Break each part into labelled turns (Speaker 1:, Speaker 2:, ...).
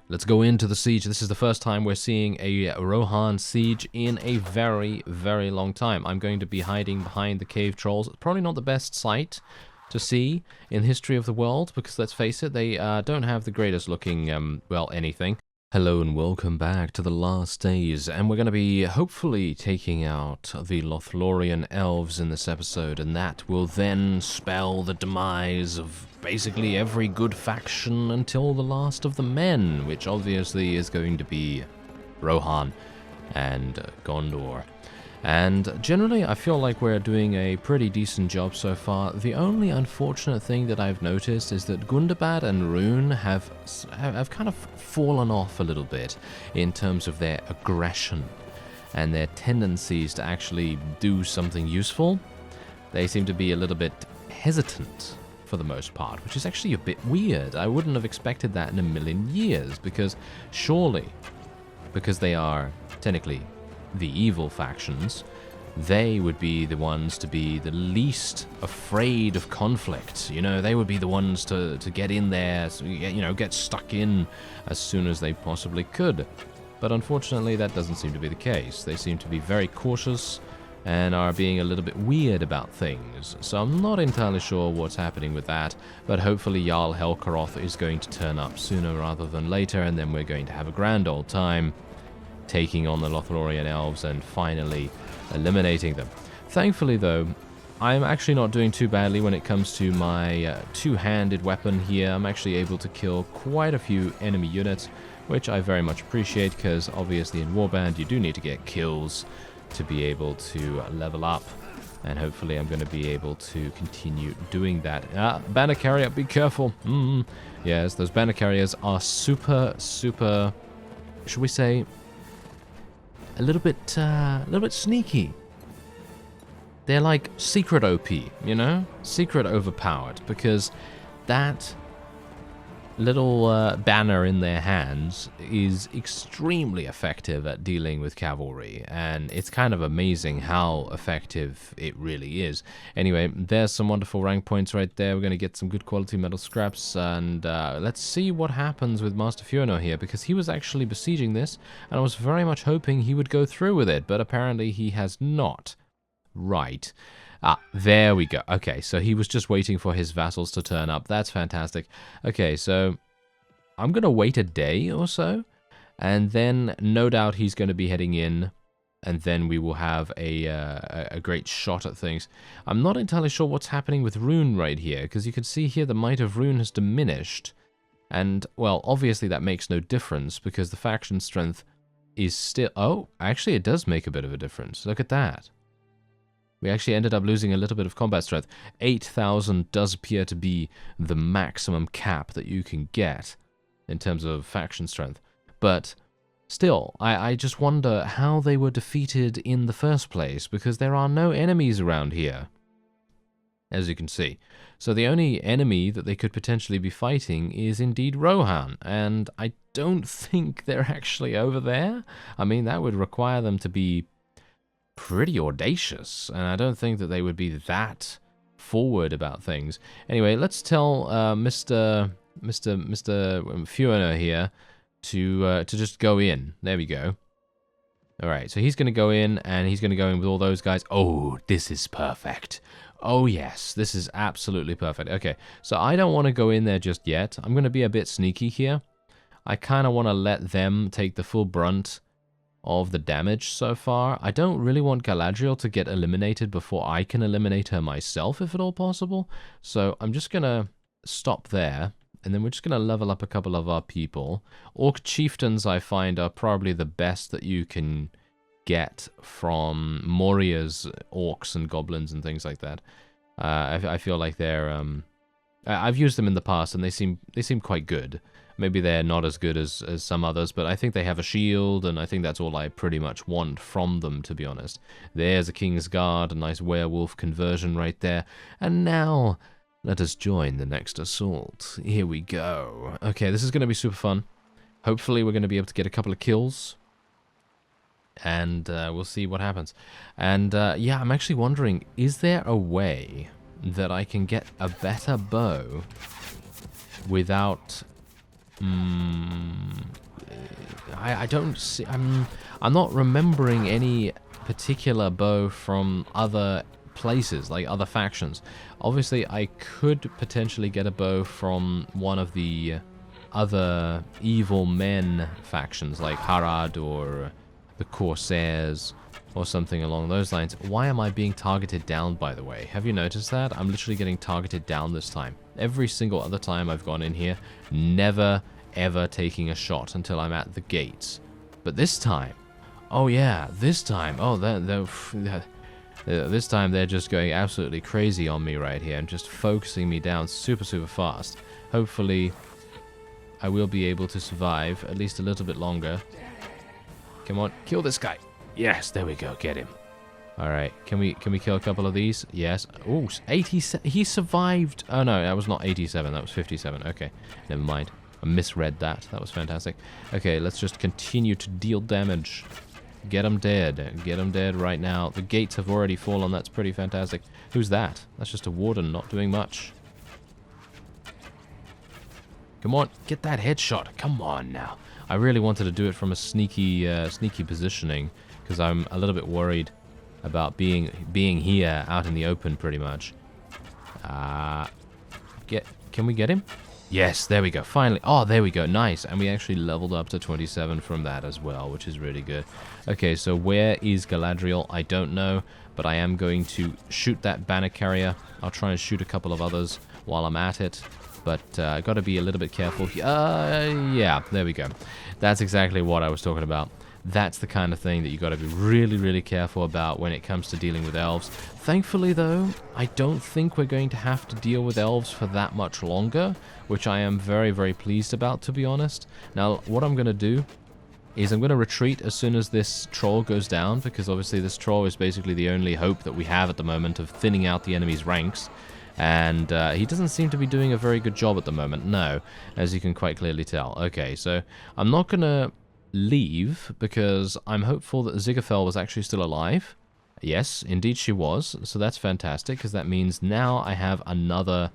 Speaker 1: Let's go into the siege. This is the first time we're seeing a Rohan siege in a very, very long time. I'm going to be hiding behind the cave trolls. It's probably not the best sight to see in the history of the world, because let's face it, they don't have the greatest looking, well, anything. Hello and welcome back to the last days, and we're going to be hopefully taking out the Lothlorien elves in this episode, and that will then spell the demise of basically every good faction until the last of the men, which obviously is going to be Rohan and Gondor. And generally, I feel like we're doing a pretty decent job so far. The only unfortunate thing that I've noticed is that Gundabad and Rune have kind of fallen off a little bit in terms of their aggression and their tendencies to actually do something useful. They seem to be a little bit hesitant for the most part, which is actually a bit weird. I wouldn't have expected that in a million years, because surely, because they are technically the evil factions, they would be the ones to be the least afraid of conflict. You know, they would be the ones to get in there, you know, get stuck in as soon as they possibly could. But unfortunately, that doesn't seem to be the case. They seem to be very cautious and are being a little bit weird about things. So I'm not entirely sure what's happening with that, but hopefully Jarl Helkaroth is going to turn up sooner rather than later, and then we're going to have a grand old time taking on the Lothlorien elves and finally eliminating them. Thankfully, though, I'm actually not doing too badly when it comes to my two-handed weapon here. I'm actually able to kill quite a few enemy units, which I very much appreciate, because obviously in Warband you do need to get kills to be able to level up, and hopefully I'm going to be able to continue doing that. Banner carrier, be careful. Yes, those banner carriers are super, should we say, a little bit sneaky. They're like secret OP, you know? Secret overpowered, because that little banner in their hands is extremely effective at dealing with cavalry, and it's kind of amazing how effective it really is. Anyway, there's some wonderful rank points right there. We're going to get some good quality metal scraps, and let's see what happens with Master Fionor here, because he was actually besieging this, and I was very much hoping he would go through with it, but apparently he has not. Right. There we go. Okay, so he was just waiting for his vassals to turn up. That's fantastic. Okay, so I'm going to wait a day or so, and then no doubt he's going to be heading in, and then we will have a great shot at things. I'm not entirely sure what's happening with Rune right here, because you can see here the might of Rune has diminished, and, well, obviously that makes no difference, because the faction strength is still... Oh, actually it does make a bit of a difference. Look at that. We actually ended up losing a little bit of combat strength. 8,000 does appear to be the maximum cap that you can get in terms of faction strength. But still, I just wonder how they were defeated in the first place, because there are no enemies around here, as you can see. So the only enemy that they could potentially be fighting is indeed Rohan, and I don't think they're actually over there. I mean, that would require them to be pretty audacious, and I don't think that they would be that forward about things. Anyway, let's tell Mr. Fionor here to just go in. There we go. All right, so he's going to go in, and he's going to go in with all those guys. Oh, this is perfect. Oh yes, this is absolutely perfect. Okay, so I don't want to go in there just yet. I'm going to be a bit sneaky here. I kind of want to let them take the full brunt of the damage so far. I don't really want Galadriel to get eliminated before I can eliminate her myself, if at all possible. So I'm just going to stop there, and then we're just going to level up a couple of our people. Orc chieftains, I find, are probably the best that you can get from Moria's orcs and goblins and things like that. I feel like they're... I've used them in the past, and they seem quite good. Maybe they're not as good as some others, but I think they have a shield, and I think that's all I pretty much want from them, to be honest. There's a King's Guard, a nice werewolf conversion right there. And now, let us join the next assault. Here we go. Okay, this is going to be super fun. Hopefully we're going to be able to get a couple of kills, and we'll see what happens. And yeah, I'm actually wondering, is there a way that I can get a better bow without I don't see... I'm not remembering any particular bow from other places, like other factions. Obviously, I could potentially get a bow from one of the other evil men factions, like Harad or the Corsairs, or something along those lines. Why am I being targeted down, by the way? Have you noticed that? I'm literally getting targeted down this time. Every single other time I've gone in here, never, ever taking a shot until I'm at the gates. But this time, oh yeah, this time, oh, this time they're just going absolutely crazy on me right here and just focusing me down super, super fast. Hopefully, I will be able to survive at least a little bit longer. Come on, kill this guy. Yes, there we go. Get him. All right. Can we kill a couple of these? Yes. Oh, 87. He survived. Oh no, that was not 87. That was 57. Okay, never mind. I misread that. That was fantastic. Okay, let's just continue to deal damage. Get him dead. Get him dead right now. The gates have already fallen. That's pretty fantastic. Who's that? That's just a warden, not doing much. Come on, get that headshot. Come on now. I really wanted to do it from a sneaky positioning, because I'm a little bit worried about being here out in the open, pretty much. Can we get him? Yes, there we go. Finally. Oh, there we go. Nice. And we actually leveled up to 27 from that as well, which is really good. Okay, so where is Galadriel? I don't know, but I am going to shoot that banner carrier. I'll try and shoot a couple of others while I'm at it. But I got to be a little bit careful. Yeah, there we go. That's exactly what I was talking about. That's the kind of thing that you got to be really, really careful about when it comes to dealing with elves. Thankfully, though, I don't think we're going to have to deal with elves for that much longer, which I am very, very pleased about, to be honest. Now, what I'm going to do is I'm going to retreat as soon as this troll goes down, because obviously this troll is basically the only hope that we have at the moment of thinning out the enemy's ranks. And he doesn't seem to be doing a very good job at the moment, no, as you can quite clearly tell. Okay, so I'm not going to leave because I'm hopeful that Zigafel was actually still alive. Yes, indeed she was, so that's fantastic, because that means now I have another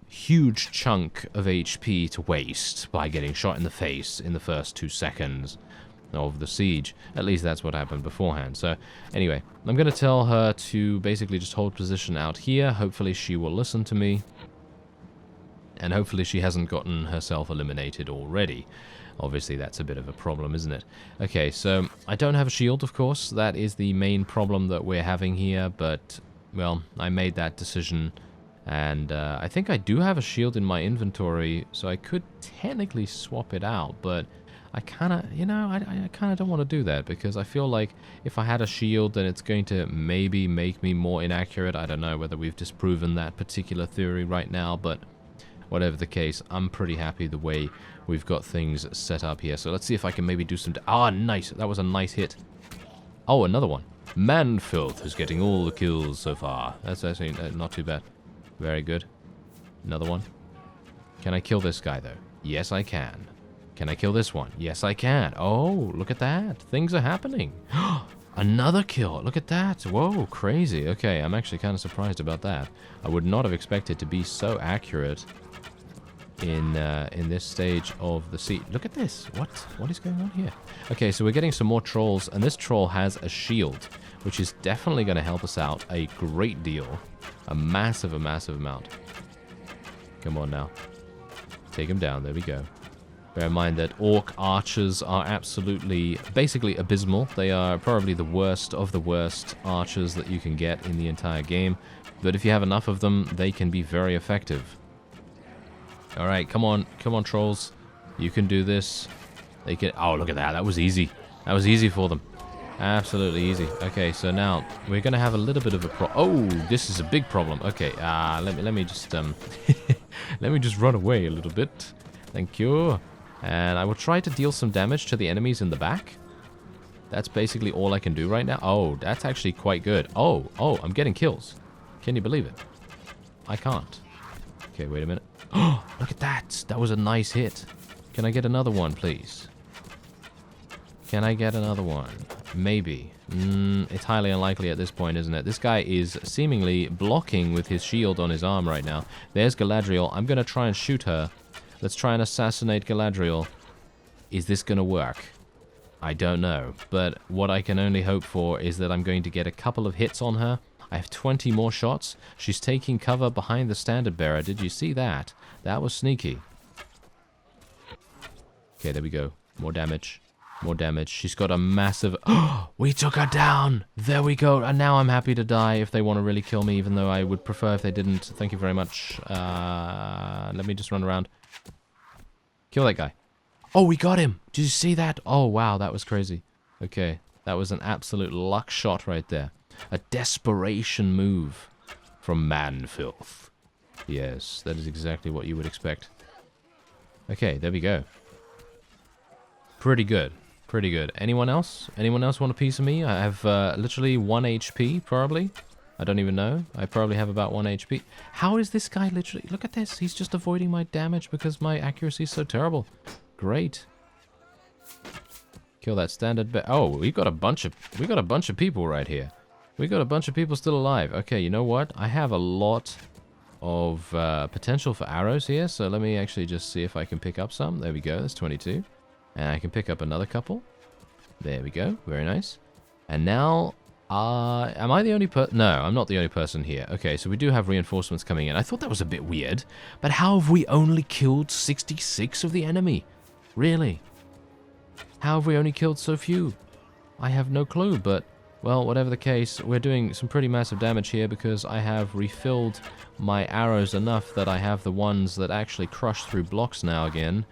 Speaker 1: huge chunk of HP to waste by getting shot in the face in the first 2 seconds of the siege. At least that's what happened beforehand. So anyway, I'm going to tell her to basically just hold position out here. Hopefully she will listen to me, and hopefully she hasn't gotten herself eliminated already. Obviously that's a bit of a problem, isn't it? Okay, so I don't have a shield, of course. That is the main problem that we're having here, but well, I made that decision, and I think I do have a shield in my inventory, so I could technically swap it out, but I kind of, I kind of don't want to do that, because I feel like if I had a shield, then it's going to maybe make me more inaccurate. I don't know whether we've disproven that particular theory right now, but whatever the case, I'm pretty happy the way we've got things set up here. So let's see if I can maybe do some... Ah, nice. That was a nice hit. Oh, another one. Manfilth is getting all the kills so far. That's actually not too bad. Very good. Another one. Can I kill this guy, though? Yes, I can. Can I kill this one? Yes, I can. Oh, look at that. Things are happening. Another kill. Look at that. Whoa, crazy. Okay, I'm actually kind of surprised about that. I would not have expected to be so accurate in this stage of the siege. Look at this. What is going on here? Okay, so we're getting some more trolls, and this troll has a shield, which is definitely going to help us out a great deal. A massive amount. Come on now. Take him down. There we go. Bear in mind that orc archers are absolutely, basically abysmal. They are probably the worst of the worst archers that you can get in the entire game. But if you have enough of them, they can be very effective. Alright, come on, trolls. You can do this. They can... Oh, look at that. That was easy. That was easy for them. Absolutely easy. Okay, so now we're going to have a little bit of a Oh, this is a big problem. Okay, let me just let me just run away a little bit. Thank you. And I will try to deal some damage to the enemies in the back. That's basically all I can do right now. Oh, that's actually quite good. Oh, I'm getting kills. Can you believe it? I can't. Okay, wait a minute. Oh, look at that. That was a nice hit. Can I get another one, please? Can I get another one? Maybe. It's highly unlikely at this point, isn't it? This guy is seemingly blocking with his shield on his arm right now. There's Galadriel. I'm going to try and shoot her. Let's try and assassinate Galadriel. Is this going to work? I don't know. But what I can only hope for is that I'm going to get a couple of hits on her. I have 20 more shots. She's taking cover behind the standard bearer. Did you see that? That was sneaky. Okay, there we go. More damage. More damage. She's got a massive... Oh, we took her down! There we go. And now I'm happy to die if they want to really kill me, even though I would prefer if they didn't. Thank you very much. Let me just run around. Kill that guy. Oh, we got him! Did you see that? Oh, wow, that was crazy. Okay, that was an absolute luck shot right there. A desperation move from Man-Filth. Yes, that is exactly what you would expect. Okay, there we go. Pretty good. Pretty good. Anyone else? Anyone else want a piece of me? I have literally 1 HP, probably. I don't even know. I probably have about 1 HP. How is this guy literally... Look at this. He's just avoiding my damage because my accuracy is so terrible. Great. Kill that standard bear. Oh, we got a bunch of people right here. We got a bunch of people still alive. Okay, you know what? I have a lot of potential for arrows here, so let me actually just see if I can pick up some. There we go. That's 22. And I can pick up another couple. There we go. Very nice. And now, am I the only person? No, I'm not the only person here. Okay, so we do have reinforcements coming in. I thought that was a bit weird. But how have we only killed 66 of the enemy? Really? How have we only killed so few? I have no clue, but, well, whatever the case, we're doing some pretty massive damage here because I have refilled my arrows enough that I have the ones that actually crush through blocks now again.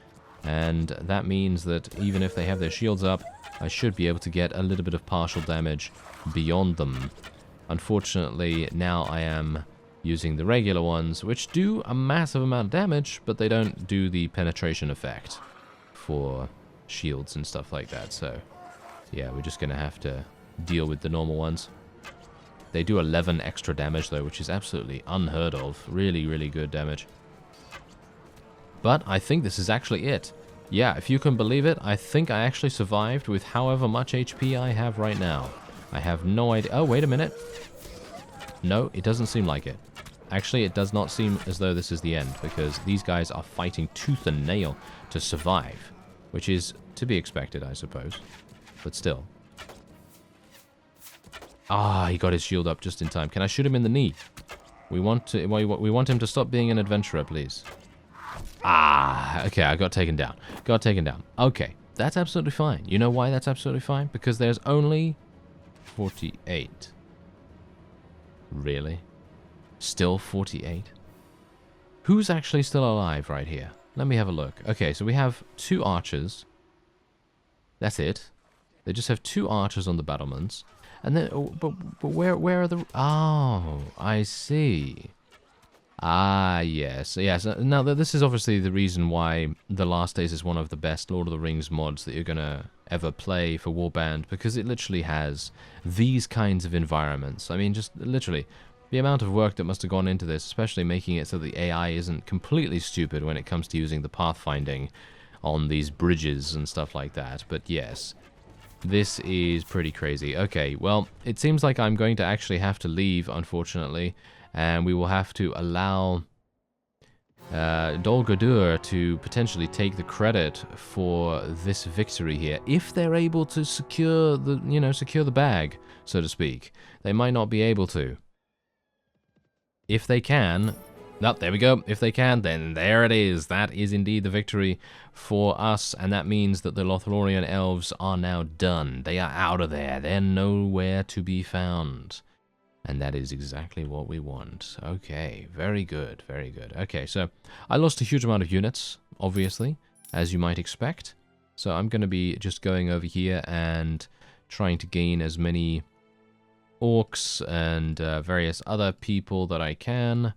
Speaker 1: And that means that even if they have their shields up, I should be able to get a little bit of partial damage beyond them. Unfortunately, now I am using the regular ones, which do a massive amount of damage, but they don't do the penetration effect for shields and stuff like that. So, yeah, we're just going to have to deal with the normal ones. They do 11 extra damage, though, which is absolutely unheard of. Really, really good damage. But I think this is actually it. Yeah, if you can believe it, I think I actually survived with however much HP I have right now. I have no idea. Oh, wait a minute. No, it doesn't seem like it. Actually, it does not seem as though this is the end, because these guys are fighting tooth and nail to survive, which is to be expected, I suppose. But still. Ah, he got his shield up just in time. Can I shoot him in the knee? We want him to stop being an adventurer, please. Ah, okay, I got taken down. Got taken down. Okay, that's absolutely fine. You know why that's absolutely fine? Because there's only 48. Really? Still 48? Who's actually still alive right here? Let me have a look. Okay, so we have 2 archers. That's it. They just have 2 archers on the battlements. And then, oh, but where are the... Oh, I see. Ah, yes. Yes. Now, this is obviously the reason why The Last Days is one of the best Lord of the Rings mods that you're going to ever play for Warband, because it literally has these kinds of environments. I mean, just literally, the amount of work that must have gone into this, especially making it so the AI isn't completely stupid when it comes to using the pathfinding on these bridges and stuff like that. But yes, this is pretty crazy. Okay, well, it seems like I'm going to actually have to leave, unfortunately. And we will have to allow Dol Guldur to potentially take the credit for this victory here, if they're able to secure the, secure the bag, so to speak. They might not be able to. If they can, there we go. If they can, then there it is. That is indeed the victory for us, and that means that the Lothlorien elves are now done. They are out of there. They're nowhere to be found. And that is exactly what we want. Okay, very good, very good. Okay, so I lost a huge amount of units, obviously, as you might expect. So I'm going to be just going over here and trying to gain as many orcs and various other people that I can.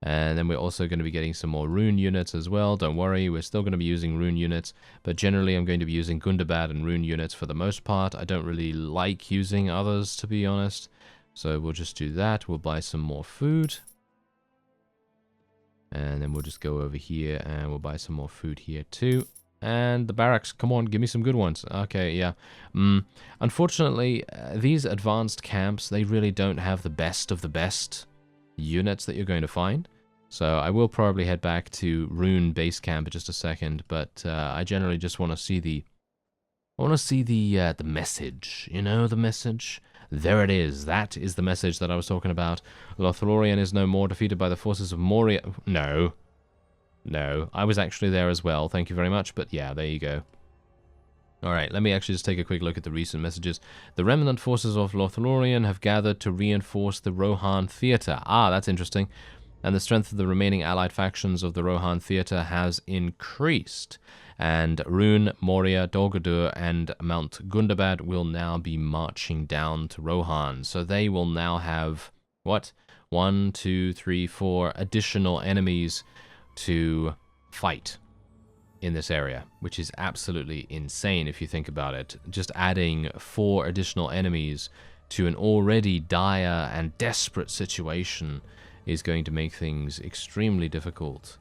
Speaker 1: And then we're also going to be getting some more rune units as well. Don't worry, we're still going to be using rune units. But generally, I'm going to be using Gundabad and rune units for the most part. I don't really like using others, to be honest. So we'll just do that. We'll buy some more food. And then we'll just go over here and we'll buy some more food here too. And the barracks, come on, give me some good ones. Okay, yeah. Unfortunately, these advanced camps, they really don't have the best of the best units that you're going to find. So I will probably head back to Rune Base Camp in just a second. But I generally just want to see the I want to see the message. You know, the message? There it is. That is the message that I was talking about. Lothlorien is no more, defeated by the forces of Moria. No. No. I was actually there as well. Thank you very much. But yeah, there you go. Alright, let me actually just take a quick look at the recent messages. The remnant forces of Lothlorien have gathered to reinforce the Rohan Theatre. Ah, that's interesting. And the strength of the remaining allied factions of the Rohan Theatre has increased. And Rune, Moria, Dolgadur, and Mount Gundabad will now be marching down to Rohan. So they will now have, what? 1, 2, 3, 4 additional enemies to fight in this area, which is absolutely insane if you think about it. Just adding 4 additional enemies to an already dire and desperate situation is going to make things extremely difficult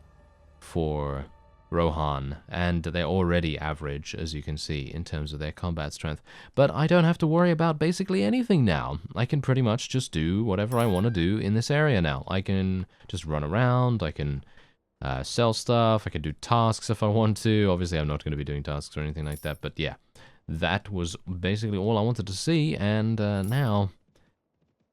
Speaker 1: for Rohan, and they're already average, as you can see, in terms of their combat strength. But I don't have to worry about basically anything now. I can pretty much just do whatever I want to do in this area now. I can just run around, I can sell stuff, I can do tasks if I want to. Obviously, I'm not going to be doing tasks or anything like that, but yeah. That was basically all I wanted to see, and now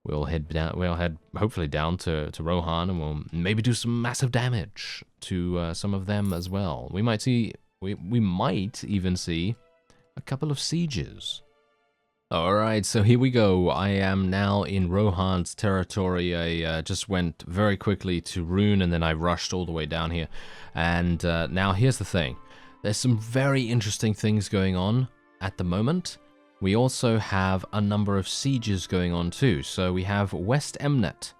Speaker 1: we'll head down. We'll head hopefully down to Rohan, and we'll maybe do some massive damage to some of them as well. We might see, we might even see a couple of sieges. Alright, so here we go. I am now in Rohan's territory. I just went very quickly to Rune, and then I rushed all the way down here. And now here's the thing. There's some very interesting things going on at the moment. We also have a number of sieges going on too. So we have West Emnet,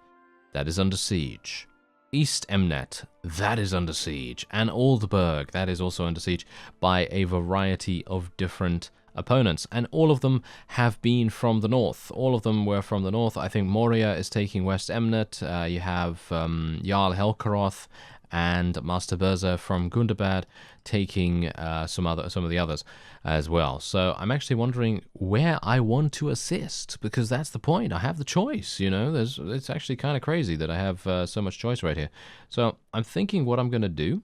Speaker 1: that is under siege. East Emnet, that is under siege. And Aldburg, that is also under siege by a variety of different opponents, and all of them have been from the north. All of them were from the north. I think Moria is taking West Emnet. You have Jarl Helkaroth and Master Berza from Gundabad taking some of the others as well. So I'm actually wondering where I want to assist, because that's the point. I have the choice, you know. It's actually kind of crazy that I have so much choice right here. So I'm thinking what I'm going to do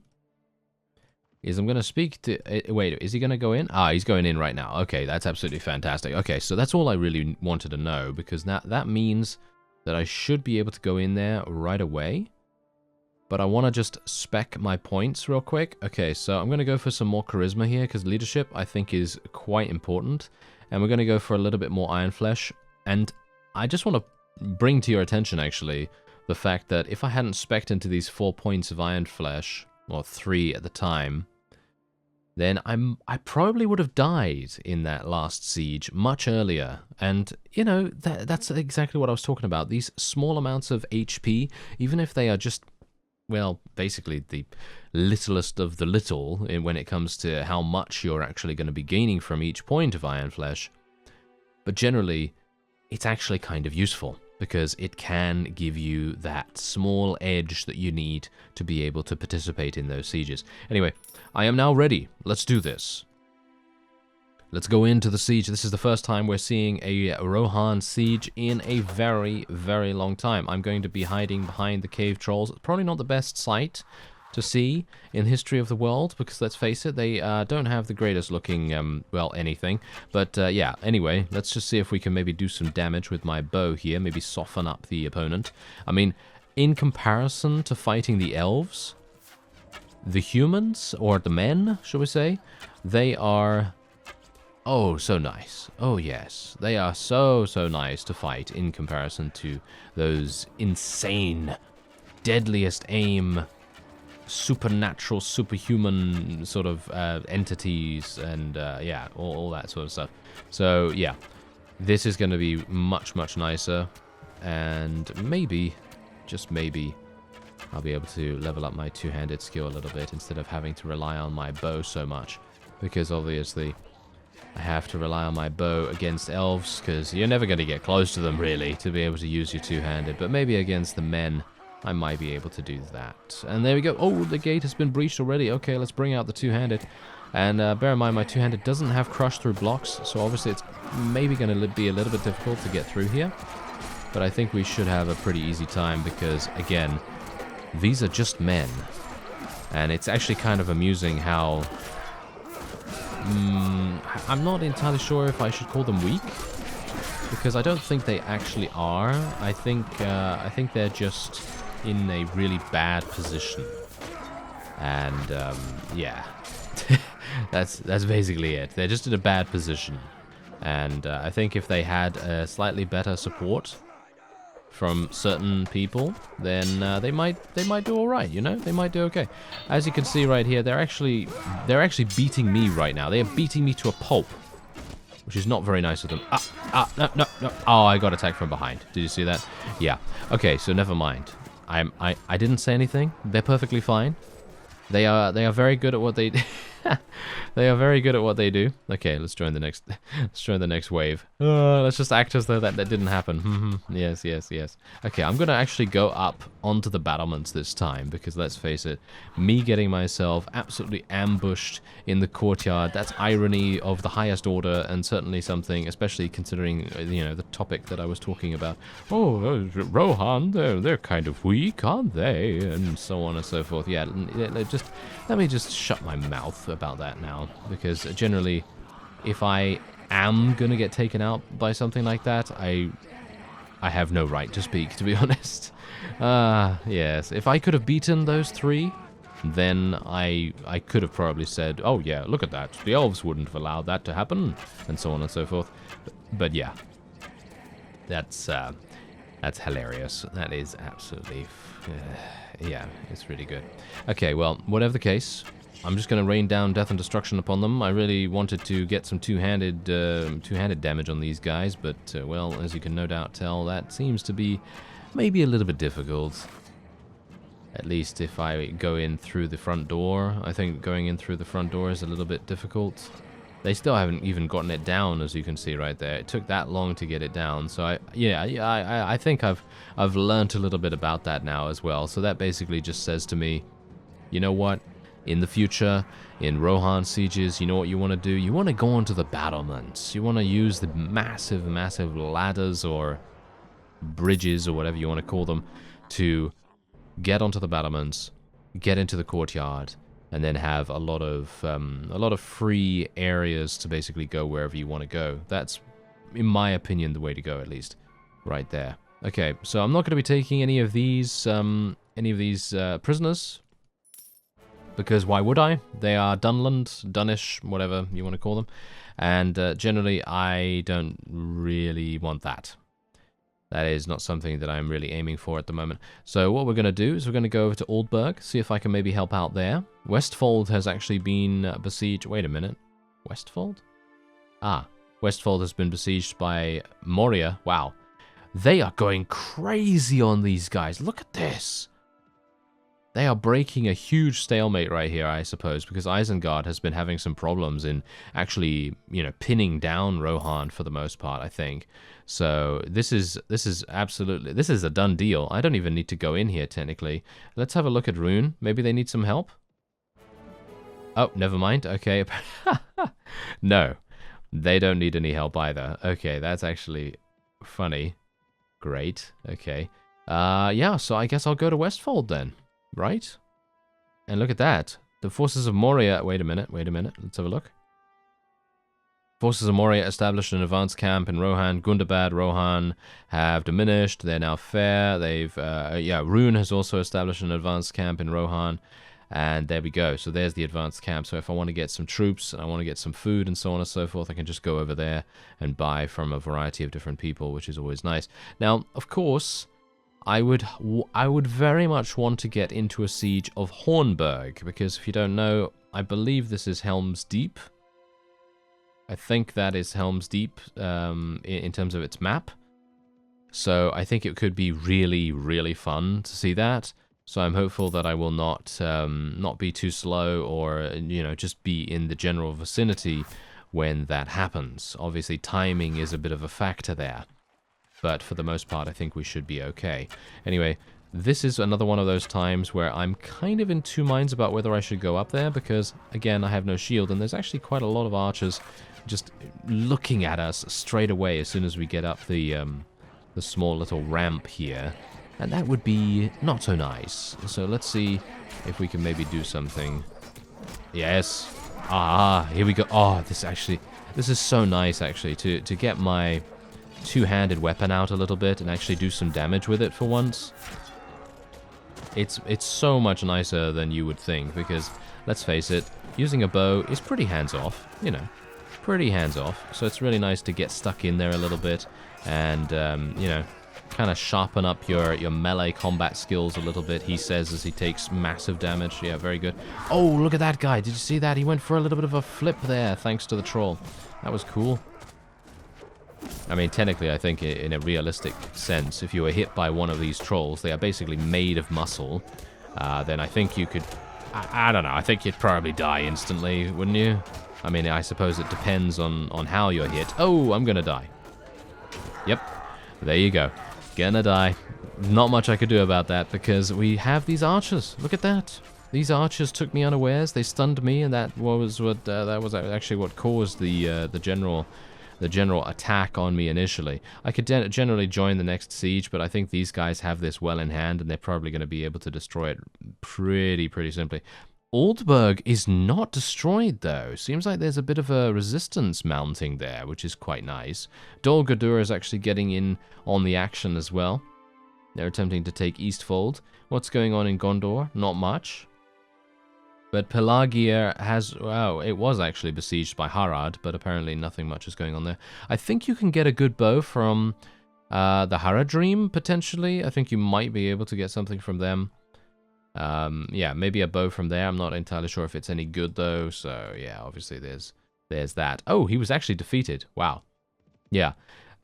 Speaker 1: is I'm going to speak to... wait, is he going to go in? Ah, he's going in right now. Okay, that's absolutely fantastic. Okay, so that's all I really wanted to know, because that means that I should be able to go in there right away. But I want to just spec my points real quick. Okay, so I'm going to go for some more charisma here, because leadership, I think, is quite important. And we're going to go for a little bit more Iron Flesh. And I just want to bring to your attention, actually, the fact that if I hadn't spec'd into these 4 points of Iron Flesh, or 3 at the time, then I probably would have died in that last siege much earlier. And, you know, that's exactly what I was talking about. These small amounts of HP, even if they are just, well, basically the littlest of the little when it comes to how much you're actually going to be gaining from each point of Iron Flesh, but generally, it's actually kind of useful, because it can give you that small edge that you need to be able to participate in those sieges. Anyway, I am now ready. Let's do this. Let's go into the siege. This is the first time we're seeing a Rohan siege in a very, very long time. I'm going to be hiding behind the cave trolls. It's probably not the best sight to see in the history of the world, because let's face it, they don't have the greatest looking, well, anything. But yeah, anyway, let's just see if we can maybe do some damage with my bow here, maybe soften up the opponent. I mean, in comparison to fighting the elves, the humans, or the men, shall we say, they are, oh, so nice. Oh, yes, they are so nice to fight in comparison to those insane, deadliest aim, supernatural, superhuman sort of entities, and yeah, all that sort of stuff. So yeah, this is going to be much nicer, and maybe, just maybe, I'll be able to level up my two-handed skill a little bit instead of having to rely on my bow so much, because obviously I have to rely on my bow against elves, because you're never going to get close to them really to be able to use your two-handed, but maybe against the men I might be able to do that. And there we go. Oh, the gate has been breached already. Okay, let's bring out the two-handed. And bear in mind, my two-handed doesn't have crush through blocks, so obviously it's maybe going to be a little bit difficult to get through here. But I think we should have a pretty easy time, because, again, these are just men. And it's actually kind of amusing how I'm not entirely sure if I should call them weak, because I don't think they actually are. I think they're just in a really bad position, and yeah, that's basically it. They're just in a bad position, and I think if they had slightly better support from certain people, then they might do all right. You know, they might do okay. As you can see right here, they're actually beating me right now. They are beating me to a pulp, which is not very nice of them. No. Oh, I got attacked from behind. Did you see that? Yeah. Okay, so never mind. I didn't say anything. They're perfectly fine. They are very good at what they do. They are very good at what they do. Okay, let's join the next wave. Let's just act as though that didn't happen. Yes. Okay, I'm gonna actually go up onto the battlements this time, because let's face it, me getting myself absolutely ambushed in the courtyard, that's irony of the highest order, and certainly something, especially considering, you know, the topic that I was talking about. Oh, Rohan, they're kind of weak, aren't they? And so on and so forth. Yeah, let me just shut my mouth about that now, because generally, if I am gonna get taken out by something like that, I have no right to speak, to be honest. Yes, if I could have beaten those three, then I could have probably said, oh yeah, look at that, the elves wouldn't have allowed that to happen, and so on and so forth. But yeah, that's hilarious. That is absolutely, yeah, it's really good. Okay, well, whatever the case, I'm just going to rain down death and destruction upon them. I really wanted to get some two-handed damage on these guys, but, well, as you can no doubt tell, that seems to be maybe a little bit difficult. At least if I go in through the front door. I think going in through the front door is a little bit difficult. They still haven't even gotten it down, as you can see right there. It took that long to get it down, so I think I've learned a little bit about that now as well. So that basically just says to me, you know what? In the future, in Rohan sieges, you know what you want to do? You want to go onto the battlements. You want to use the massive ladders or bridges or whatever you want to call them to get onto the battlements, get into the courtyard, and then have a lot of free areas to basically go wherever you want to go. That's, in my opinion, the way to go, at least, right there. Okay, so I'm not going to be taking any of these prisoners, because why would I? They are Dunland, Dunish, whatever you want to call them, and generally I don't really want that. That is not something that I'm really aiming for at the moment. So what we're going to do is we're going to go over to Oldburg, see if I can maybe help out there. Westfold has actually been besieged. Wait a minute. Westfold? Ah, Westfold has been besieged by Moria. Wow. They are going crazy on these guys. Look at this. They are breaking a huge stalemate right here, I suppose, because Isengard has been having some problems in actually, you know, pinning down Rohan for the most part, I think. So this is absolutely, this is a done deal. I don't even need to go in here, technically. Let's have a look at Rune. Maybe they need some help? Oh, never mind. Okay. No, they don't need any help either. Okay, that's actually funny. Great. Okay. Yeah, so I guess I'll go to Westfold then. Right? And look at that. The forces of Moria... Wait a minute. Let's have a look. Forces of Moria established an advanced camp in Rohan. Gundabad, Rohan have diminished. They're now fair. They've... yeah, Rune has also established an advanced camp in Rohan. And there we go. So there's the advanced camp. So if I want to get some troops and I want to get some food and so on and so forth, I can just go over there and buy from a variety of different people, which is always nice. Now, of course... I would very much want to get into a siege of Hornburg, because if you don't know, I believe this is Helm's Deep. I think that is Helm's Deep in terms of its map. So I think it could be really, really fun to see that. So I'm hopeful that I will not be too slow, or, you know, just be in the general vicinity when that happens. Obviously, timing is a bit of a factor there. But for the most part, I think we should be okay. Anyway, this is another one of those times where I'm kind of in two minds about whether I should go up there, because, again, I have no shield, and there's actually quite a lot of archers just looking at us straight away as soon as we get up the small little ramp here. And that would be not so nice. So let's see if we can maybe do something. Yes. Ah, here we go. Oh, this is so nice, actually, to get my two-handed weapon out a little bit and actually do some damage with it for once. It's so much nicer than you would think, because, let's face it, using a bow is pretty hands-off, you know, pretty hands-off. So it's really nice to get stuck in there a little bit and, you know, kind of sharpen up your melee combat skills a little bit, he says, as he takes massive damage. Yeah, very good. Oh, look at that guy. Did you see that? He went for a little bit of a flip there, thanks to the troll. That was cool. I mean, technically, I think in a realistic sense, if you were hit by one of these trolls, they are basically made of muscle, then I think you could... I don't know, I think you'd probably die instantly, wouldn't you? I mean, I suppose it depends on how you're hit. Oh, I'm gonna die. Yep, there you go. Gonna die. Not much I could do about that, because we have these archers. Look at that. These archers took me unawares, they stunned me, and that was actually what caused the general attack on me initially. I could generally join the next siege, but I think these guys have this well in hand, and they're probably going to be able to destroy it pretty simply. Oldburg is not destroyed, though. Seems like there's a bit of a resistance mounting there, which is quite nice. Dol Guldur is actually getting in on the action as well. They're attempting to take Eastfold. What's going on in Gondor? Not much. But Pelagia has... Well, it was actually besieged by Harad, but apparently nothing much is going on there. I think you can get a good bow from the Haradrim, potentially. I think you might be able to get something from them. Yeah, maybe a bow from there. I'm not entirely sure if it's any good, though. So, yeah, obviously there's that. Oh, he was actually defeated. Wow. Yeah.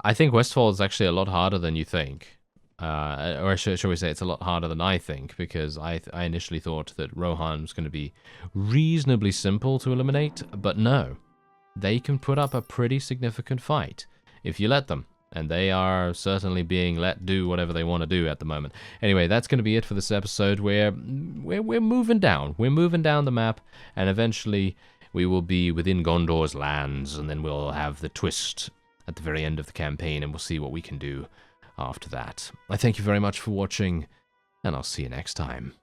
Speaker 1: I think Westfall is actually a lot harder than you think. Or shall we say it's a lot harder than I think, because I initially thought that Rohan was going to be reasonably simple to eliminate, but no. They can put up a pretty significant fight if you let them. And they are certainly being let do whatever they want to do at the moment. Anyway, that's going to be it for this episode. We're moving down. We're moving down the map, and eventually we will be within Gondor's lands, and then we'll have the twist at the very end of the campaign, and we'll see what we can do after that. I thank you very much for watching, and I'll see you next time.